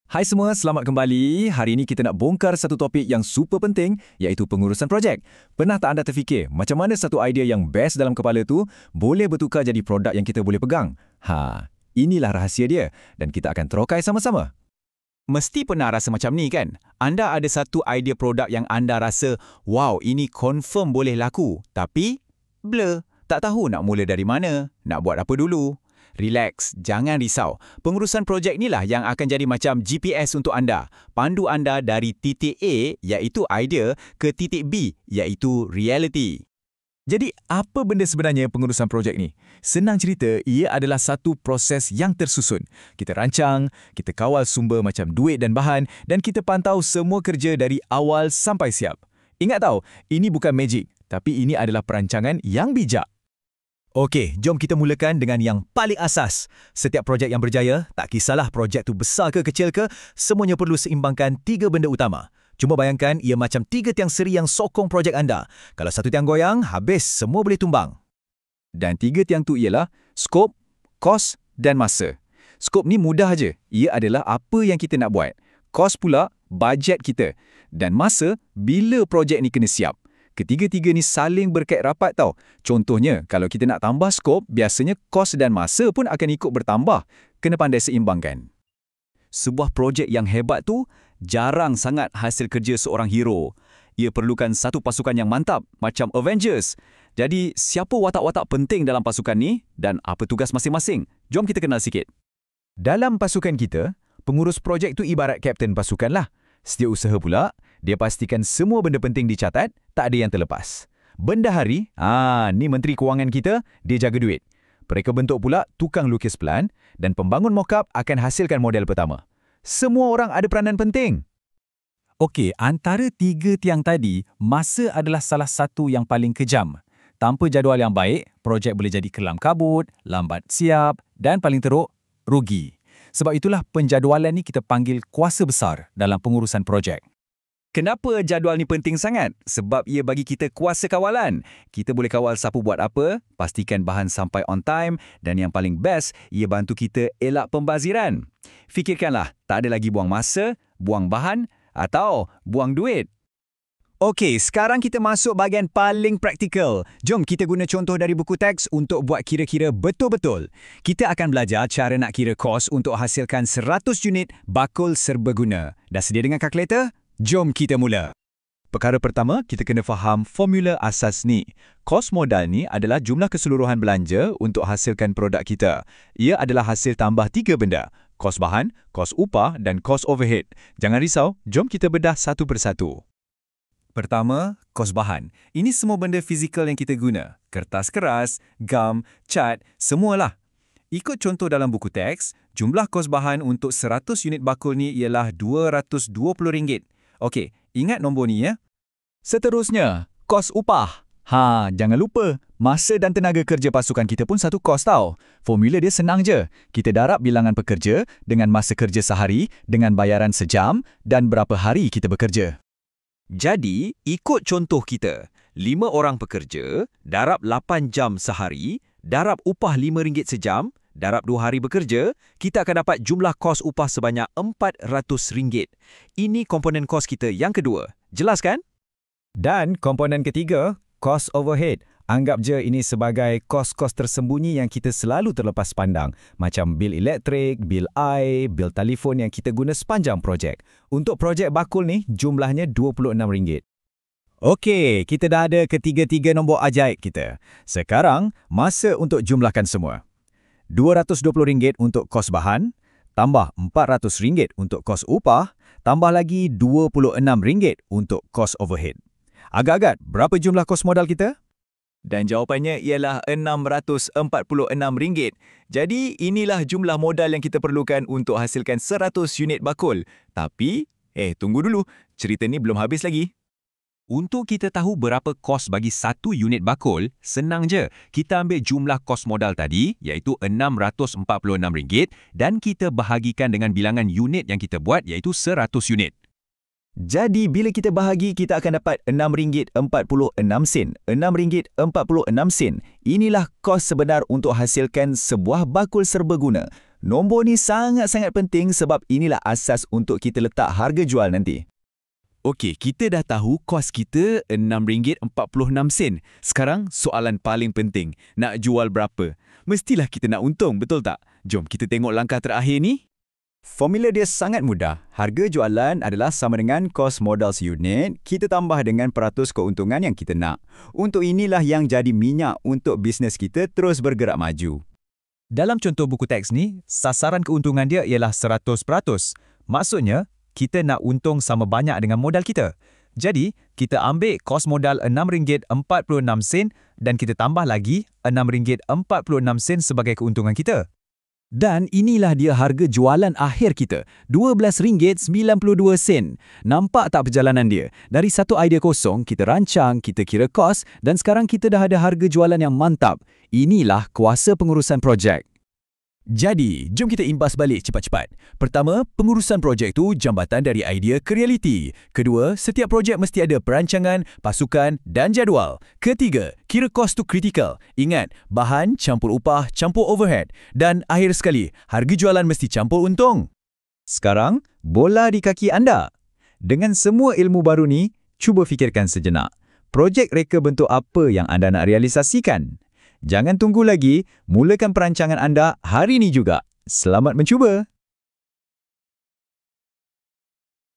Hai semua, selamat kembali. Hari ini kita nak bongkar satu topik yang super penting, iaitu pengurusan projek. Pernah tak anda terfikir macam mana satu idea yang best dalam kepala tu boleh bertukar jadi produk yang kita boleh pegang? Inilah rahsia dia dan kita akan terokai sama-sama. Mesti pernah rasa macam ni kan? Anda ada satu idea produk yang anda rasa, wow, ini confirm boleh laku. Tapi, blur. Tak tahu nak mula dari mana, nak buat apa dulu. Relax, jangan risau. Pengurusan projek inilah yang akan jadi macam GPS untuk anda. Pandu anda dari titik A, iaitu idea, ke titik B, iaitu reality. Jadi, apa benda sebenarnya pengurusan projek ni? Senang cerita, ia adalah satu proses yang tersusun. Kita rancang, kita kawal sumber macam duit dan bahan, dan kita pantau semua kerja dari awal sampai siap. Ingat tahu, ini bukan magic, tapi ini adalah perancangan yang bijak. Okey, jom kita mulakan dengan yang paling asas. Setiap projek yang berjaya, tak kisahlah projek tu besar ke kecil ke, semuanya perlu seimbangkan 3 benda utama. Cuma bayangkan, ia macam 3 tiang seri yang sokong projek anda. Kalau satu tiang goyang, habis, semua boleh tumbang. Dan 3 tiang tu ialah skop, kos dan masa. Skop ni mudah aja. Ia adalah apa yang kita nak buat. Kos pula, bajet kita. Dan masa, bila projek ni kena siap. Ketiga-tiga ni saling berkait rapat tau. Contohnya, kalau kita nak tambah skop, biasanya kos dan masa pun akan ikut bertambah. Kena pandai seimbangkan. Sebuah projek yang hebat tu, jarang sangat hasil kerja seorang hero. Ia perlukan satu pasukan yang mantap, macam Avengers. Jadi, siapa watak-watak penting dalam pasukan ni dan apa tugas masing-masing? Jom kita kenal sikit. Dalam pasukan kita, pengurus projek tu ibarat kapten pasukan lah. Setiausaha pula, dia pastikan semua benda penting dicatat, tak ada yang terlepas. Bendahari, ni menteri kewangan kita, dia jaga duit. Mereka bentuk pula tukang lukis plan dan pembangun mock-up akan hasilkan model pertama. Semua orang ada peranan penting. Okey, antara 3 tiang tadi, masa adalah salah satu yang paling kejam. Tanpa jadual yang baik, projek boleh jadi kelam kabut, lambat siap dan paling teruk, rugi. Sebab itulah penjadualan ni kita panggil kuasa besar dalam pengurusan projek. Kenapa jadual ni penting sangat? Sebab ia bagi kita kuasa kawalan. Kita boleh kawal siapa buat apa, pastikan bahan sampai on time dan yang paling best, ia bantu kita elak pembaziran. Fikirkanlah, tak ada lagi buang masa, buang bahan atau buang duit. Okey, sekarang kita masuk bahagian paling praktikal. Jom kita guna contoh dari buku teks untuk buat kira-kira betul-betul. Kita akan belajar cara nak kira kos untuk hasilkan 100 unit bakul serbaguna. Dah sedia dengan kalkulator? Jom kita mula. Perkara pertama, kita kena faham formula asas ni. Kos modal ni adalah jumlah keseluruhan belanja untuk hasilkan produk kita. Ia adalah hasil tambah 3 benda. Kos bahan, kos upah dan kos overhead. Jangan risau, jom kita bedah satu persatu. Pertama, kos bahan. Ini semua benda fizikal yang kita guna. Kertas keras, gam, cat, semualah. Ikut contoh dalam buku teks, jumlah kos bahan untuk 100 unit bakul ni ialah RM220. Okey, ingat nombor ni ya. Seterusnya, kos upah. Jangan lupa, masa dan tenaga kerja pasukan kita pun satu kos tau. Formula dia senang je. Kita darab bilangan pekerja dengan masa kerja sehari, dengan bayaran sejam dan berapa hari kita bekerja. Jadi, ikut contoh kita, 5 orang pekerja, darab 8 jam sehari, darab upah RM5 sejam, darab 2 hari bekerja, kita akan dapat jumlah kos upah sebanyak RM400. Ini komponen kos kita yang kedua. Jelas kan? Dan komponen ketiga, kos overhead. Anggap je ini sebagai kos-kos tersembunyi yang kita selalu terlepas pandang. Macam bil elektrik, bil air, bil telefon yang kita guna sepanjang projek. Untuk projek bakul ni, jumlahnya RM26. Okey, kita dah ada ketiga-tiga nombor ajaib kita. Sekarang, masa untuk jumlahkan semua. RM220 untuk kos bahan, tambah RM400 untuk kos upah, tambah lagi RM26 untuk kos overhead. Agak-agak, berapa jumlah kos modal kita? Dan jawapannya ialah RM646. Jadi, inilah jumlah modal yang kita perlukan untuk hasilkan 100 unit bakul. Tapi, tunggu dulu. Cerita ni belum habis lagi. Untuk kita tahu berapa kos bagi 1 unit bakul, senang je. Kita ambil jumlah kos modal tadi, iaitu RM646 dan kita bahagikan dengan bilangan unit yang kita buat, iaitu 100 unit. Jadi, bila kita bahagi, kita akan dapat RM6.46. RM6.46. Inilah kos sebenar untuk hasilkan sebuah bakul serbaguna. Nombor ni sangat-sangat penting sebab inilah asas untuk kita letak harga jual nanti. Okey, kita dah tahu kos kita RM6.46. Sekarang soalan paling penting, nak jual berapa? Mestilah kita nak untung, betul tak? Jom kita tengok langkah terakhir ni. Formula dia sangat mudah. Harga jualan adalah sama dengan kos modal seunit, kita tambah dengan peratus keuntungan yang kita nak. Untuk inilah yang jadi minyak untuk bisnes kita terus bergerak maju. Dalam contoh buku teks ni, sasaran keuntungan dia ialah 100%. Maksudnya, kita nak untung sama banyak dengan modal kita. Jadi, kita ambil kos modal RM6.46 dan kita tambah lagi RM6.46 sebagai keuntungan kita. Dan inilah dia harga jualan akhir kita, RM12.92. Nampak tak perjalanan dia? Dari satu idea kosong, kita rancang, kita kira kos dan sekarang kita dah ada harga jualan yang mantap. Inilah kuasa pengurusan projek. Jadi, jom kita imbas balik cepat-cepat. Pertama, pengurusan projek tu jambatan dari idea ke realiti. Kedua, setiap projek mesti ada perancangan, pasukan dan jadual. Ketiga, kira kos tu kritikal. Ingat, bahan campur upah, campur overhead. Dan akhir sekali, harga jualan mesti campur untung. Sekarang, bola di kaki anda. Dengan semua ilmu baru ni, cuba fikirkan sejenak. Projek reka bentuk apa yang anda nak realisasikan? Jangan tunggu lagi, mulakan perancangan anda hari ini juga. Selamat mencuba!